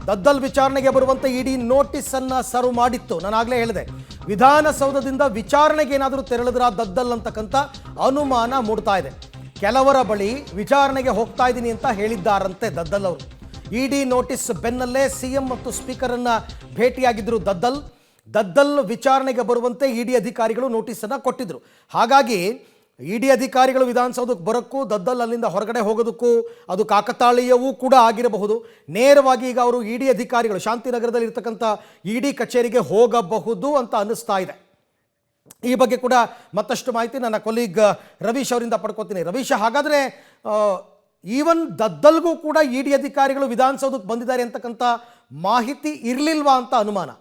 ದದ್ದಲ್ ವಿಚಾರಣೆಗೆ ಬರುವಂತೆ ಇಡಿ ನೋಟಿಸ್ ಅನ್ನ ಸರ್ವ್ ಮಾಡಿತ್ತು. ನಾನು ಆಗಲೇ ಹೇಳಿದೆ, ವಿಧಾನಸೌಧದಿಂದ ವಿಚಾರಣೆಗೆ ಏನಾದರೂ ತೆರಳಿದ್ರ ದದ್ದಲ್ ಅಂತಕ್ಕಂಥ ಅನುಮಾನ ಮೂಡ್ತಾ ಇದೆ. ಕೆಲವರ ಬಳಿ ವಿಚಾರಣೆಗೆ ಹೋಗ್ತಾ ಇದ್ದೀನಿ ಅಂತ ಹೇಳಿದ್ದಾರಂತೆ ದದ್ದಲ್ ಅವರು. ಇಡಿ ನೋಟಿಸ್ ಬೆನ್ನಲ್ಲೇ ಸಿಎಂ ಮತ್ತು ಸ್ಪೀಕರ್ ಅನ್ನ ಭೇಟಿಯಾಗಿದ್ರು ದದ್ದಲ್ ವಿಚಾರಣೆಗೆ ಬರುವಂತೆ ಇಡಿ ಅಧಿಕಾರಿಗಳು ನೋಟಿಸ್ ಅನ್ನ ಕೊಟ್ಟಿದ್ರು. ಹಾಗಾಗಿ ಇಡಿ ಅಧಿಕಾರಿಗಳು ವಿಧಾನಸೌಧಕ್ಕೆ ಬರೋಕ್ಕೂ ದದ್ದಲ್ ಅಲ್ಲಿಂದ ಹೊರಗಡೆ ಹೋಗೋದಕ್ಕೂ ಅದು ಕಾಕತಾಳೀಯವೂ ಕೂಡ ಆಗಿರಬಹುದು. ನೇರವಾಗಿ ಈಗ ಅವರು ಇಡಿ ಅಧಿಕಾರಿಗಳು ಶಾಂತಿನಗರದಲ್ಲಿ ಇರ್ತಕ್ಕಂಥ ಇಡಿ ಕಚೇರಿಗೆ ಹೋಗಬಹುದು ಅಂತ ಅನ್ನಿಸ್ತಾ ಇದೆ. ಈ ಬಗ್ಗೆ ಕೂಡ ಮತ್ತಷ್ಟು ಮಾಹಿತಿ ನನ್ನ ಕೊಲೀಗ್ ರವೀಶ್ ಅವರಿಂದ ಪಡ್ಕೋತೀನಿ. ರವೀಶ್, ಹಾಗಾದರೆ ಈವನ್ ದದ್ದಲ್ಗೂ ಕೂಡ ಇಡಿ ಅಧಿಕಾರಿಗಳು ವಿಧಾನಸೌಧಕ್ಕೆ ಬಂದಿದ್ದಾರೆ ಅಂತಕ್ಕಂಥ ಮಾಹಿತಿ ಇರಲಿಲ್ವಾ ಅಂತ ಅನುಮಾನ?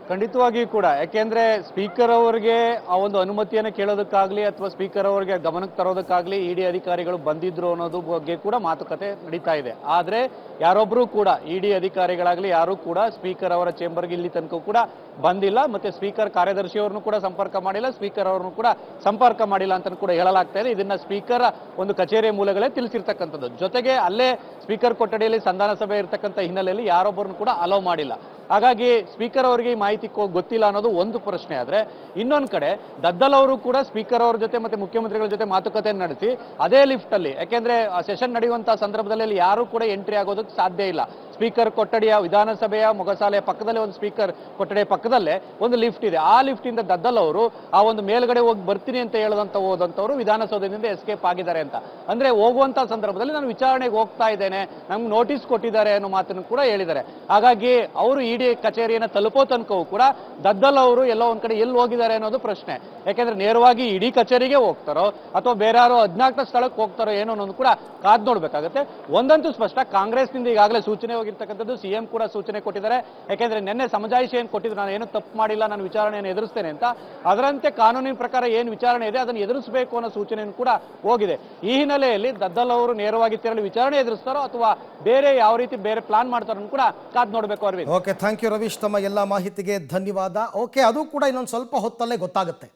ಖಂಡಿತವಾಗಿಯೂ ಕೂಡ. ಯಾಕೆಂದ್ರೆ ಸ್ಪೀಕರ್ ಅವರಿಗೆ ಆ ಒಂದು ಅನುಮತಿಯನ್ನು ಕೇಳೋದಕ್ಕಾಗ್ಲಿ ಅಥವಾ ಸ್ಪೀಕರ್ ಅವರಿಗೆ ಗಮನಕ್ಕೆ ತರೋದಕ್ಕಾಗ್ಲಿ ಇಡಿ ಅಧಿಕಾರಿಗಳು ಬಂದಿದ್ರು ಅನ್ನೋದು ಬಗ್ಗೆ ಕೂಡ ಮಾತುಕತೆ ನಡೀತಾ ಇದೆ. ಆದ್ರೆ ಯಾರೊಬ್ರು ಕೂಡ ಇಡಿ ಅಧಿಕಾರಿಗಳಾಗ್ಲಿ ಯಾರು ಕೂಡ ಸ್ಪೀಕರ್ ಅವರ ಚೇಂಬರ್ಗೆ ಇಲ್ಲಿ ತನಕ ಕೂಡ ಬಂದಿಲ್ಲ. ಮತ್ತೆ ಸ್ಪೀಕರ್ ಕಾರ್ಯದರ್ಶಿ ಅವ್ರನ್ನು ಕೂಡ ಸಂಪರ್ಕ ಮಾಡಿಲ್ಲ, ಸ್ಪೀಕರ್ ಅವ್ರನ್ನು ಕೂಡ ಸಂಪರ್ಕ ಮಾಡಿಲ್ಲ ಅಂತ ಕೂಡ ಹೇಳಲಾಗ್ತಾ ಇದೆ. ಇದನ್ನ ಸ್ಪೀಕರ್ ಒಂದು ಕಚೇರಿಯ ಮೂಲಗಳೇ ತಿಳಿಸಿರ್ತಕ್ಕಂಥದ್ದು. ಜೊತೆಗೆ ಅಲ್ಲೇ ಸ್ಪೀಕರ್ ಕೊಠಡಿಯಲ್ಲಿ ಸಂಧಾನ ಸಭೆ ಇರತಕ್ಕಂಥ ಹಿನ್ನೆಲೆಯಲ್ಲಿ ಯಾರೊಬ್ಬರನ್ನು ಕೂಡ ಅಲೋ ಮಾಡಿಲ್ಲ. ಹಾಗಾಗಿ ಸ್ಪೀಕರ್ ಅವರಿಗೆ ಈ ಮಾಹಿತಿ ಗೊತ್ತಿಲ್ಲ ಅನ್ನೋದು ಒಂದು ಪ್ರಶ್ನೆ. ಆದ್ರೆ ಇನ್ನೊಂದು ಕಡೆ ದದ್ದಲ್ ಅವರು ಕೂಡ ಸ್ಪೀಕರ್ ಅವರ ಜೊತೆ ಮತ್ತೆ ಮುಖ್ಯಮಂತ್ರಿಗಳ ಜೊತೆ ಮಾತುಕತೆಯನ್ನು ನಡೆಸಿ ಅದೇ ಲಿಫ್ಟ್ ಅಲ್ಲಿ, ಯಾಕೆಂದ್ರೆ ಸೆಷನ್ ನಡೆಯುವಂತಹ ಸಂದರ್ಭದಲ್ಲಿ ಯಾರು ಕೂಡ ಎಂಟ್ರಿ ಆಗೋದಕ್ಕೆ ಸಾಧ್ಯ ಇಲ್ಲ. ಸ್ಪೀಕರ್ ಕೊಠಡಿಯ ವಿಧಾನಸಭೆಯ ಮೊಗಸಾಲೆಯ ಪಕ್ಕದಲ್ಲೇ ಒಂದು ಸ್ಪೀಕರ್ ಕೊಠಡಿಯ ಪಕ್ಕದಲ್ಲೇ ಒಂದು ಲಿಫ್ಟ್ ಇದೆ. ಆ ಲಿಫ್ಟ್ ಇಂದ ದದ್ದಲ್ ಅವರು ಆ ಒಂದು ಮೇಲ್ಗಡೆ ಹೋಗಿ ಬರ್ತೀನಿ ಅಂತ ಹೋದಂತವರು ವಿಧಾನಸೌಧದಿಂದ ಎಸ್ಕೇಪ್ ಆಗಿದ್ದಾರೆ ಅಂತ. ಅಂದ್ರೆ ಹೋಗುವಂತಹ ಸಂದರ್ಭದಲ್ಲಿ ನಾನು ವಿಚಾರಣೆಗೆ ಹೋಗ್ತಾ ಇದ್ದೇನೆ, ನಮ್ಗೆ ನೋಟಿಸ್ ಕೊಟ್ಟಿದ್ದಾರೆ ಅನ್ನೋ ಮಾತನ್ನು ಕೂಡ ಹೇಳಿದ್ದಾರೆ. ಹಾಗಾಗಿ ಅವರು ಇಡಿ ಕಚೇರಿಯನ್ನು ತಲುಪೋ ತನಕವೂ ಕೂಡ ದದ್ದಲ್ ಅವರು ಎಲ್ಲೋ ಒಂದ್ ಕಡೆ ಎಲ್ಲಿ ಹೋಗಿದ್ದಾರೆ ಅನ್ನೋದು ಪ್ರಶ್ನೆ. ಯಾಕೆಂದ್ರೆ ನೇರವಾಗಿ ಇಡಿ ಕಚೇರಿಗೆ ಹೋಗ್ತಾರೋ ಅಥವಾ ಬೇರೆ ಯಾರೋ ಅಜ್ಞಾತ ಸ್ಥಳಕ್ಕೆ ಹೋಗ್ತಾರೋ ಏನೋ ಅನ್ನೋದು ಕೂಡ ಕಾದ್ ನೋಡ್ಬೇಕಾಗುತ್ತೆ. ಒಂದಂತೂ ಸ್ಪಷ್ಟ, ಕಾಂಗ್ರೆಸ್ನಿಂದ ಈಗಾಗಲೇ ಸೂಚನೆ ಹೋಗಿರ್ತಕ್ಕಂಥದ್ದು, ಸಿಎಂ ಕೂಡ ಸೂಚನೆ ಕೊಟ್ಟಿದ್ದಾರೆ. ಯಾಕೆಂದ್ರೆ ನಿನ್ನೆ ಸಮಜಾಯಿಷಿ ಏನು ಕೊಟ್ಟಿದ್ರು, ನಾನು ಏನು ತಪ್ಪು ಮಾಡಿಲ್ಲ, ನಾನು ವಿಚಾರಣೆಯನ್ನು ಎದುರಿಸ್ತೇನೆ ಅಂತ. ಅದರಂತೆ ಕಾನೂನಿನ ಪ್ರಕಾರ ಏನು ವಿಚಾರಣೆ ಇದೆ ಅದನ್ನು ಎದುರಿಸಬೇಕು ಅನ್ನೋ ಸೂಚನೆಯನ್ನು ಕೂಡ ಹೋಗಿದೆ. ಈ ಹಿನ್ನೆಲೆಯಲ್ಲಿ ದದ್ದಲ್ ಅವರು ನೇರವಾಗಿ ತೆರಳಿ ವಿಚಾರಣೆ ಎದುರಿಸ್ತಾರೋ ಅಥವಾ ಬೇರೆ ಯಾವ ರೀತಿ ಬೇರೆ ಪ್ಲಾನ್ ಮಾಡ್ತಾರೋ ಕೂಡ ಕಾದ್ ನೋಡ್ಬೇಕು. Aravind, okay, thank you Ravish, ತಮ್ಮ ಎಲ್ಲ ಮಾಹಿತಿಗೆ ಧನ್ಯವಾದ. ಓಕೆ, ಅದು ಕೂಡ ಇನ್ನೊಂದು ಸ್ವಲ್ಪ ಹೊತ್ತಲ್ಲೇ ಗೊತ್ತಾಗುತ್ತೆ.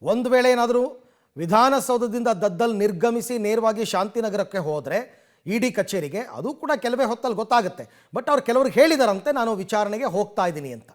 ಒಂದು ವೇಳೆ ಏನಾದರೂ ವಿಧಾನಸೌಧದಿಂದ ದದ್ದಲ್ ನಿರ್ಗಮಿಸಿ ನೇರವಾಗಿ ಶಾಂತಿನಗರಕ್ಕೆ ಹೋದರೆ ಇಡಿ ಕಚೇರಿಗೆ, ಅದು ಕೂಡ ಕೆಲವೇ ಹೊತ್ತಲ್ಲಿ ಗೊತ್ತಾಗುತ್ತೆ. ಬಟ್ ಅವ್ರು ಕೆಲವ್ರಿಗೆ ಹೇಳಿದಾರಂತೆ ನಾನು ವಿಚಾರಣೆಗೆ ಹೋಗ್ತಾ ಇದ್ದೀನಿ ಅಂತ.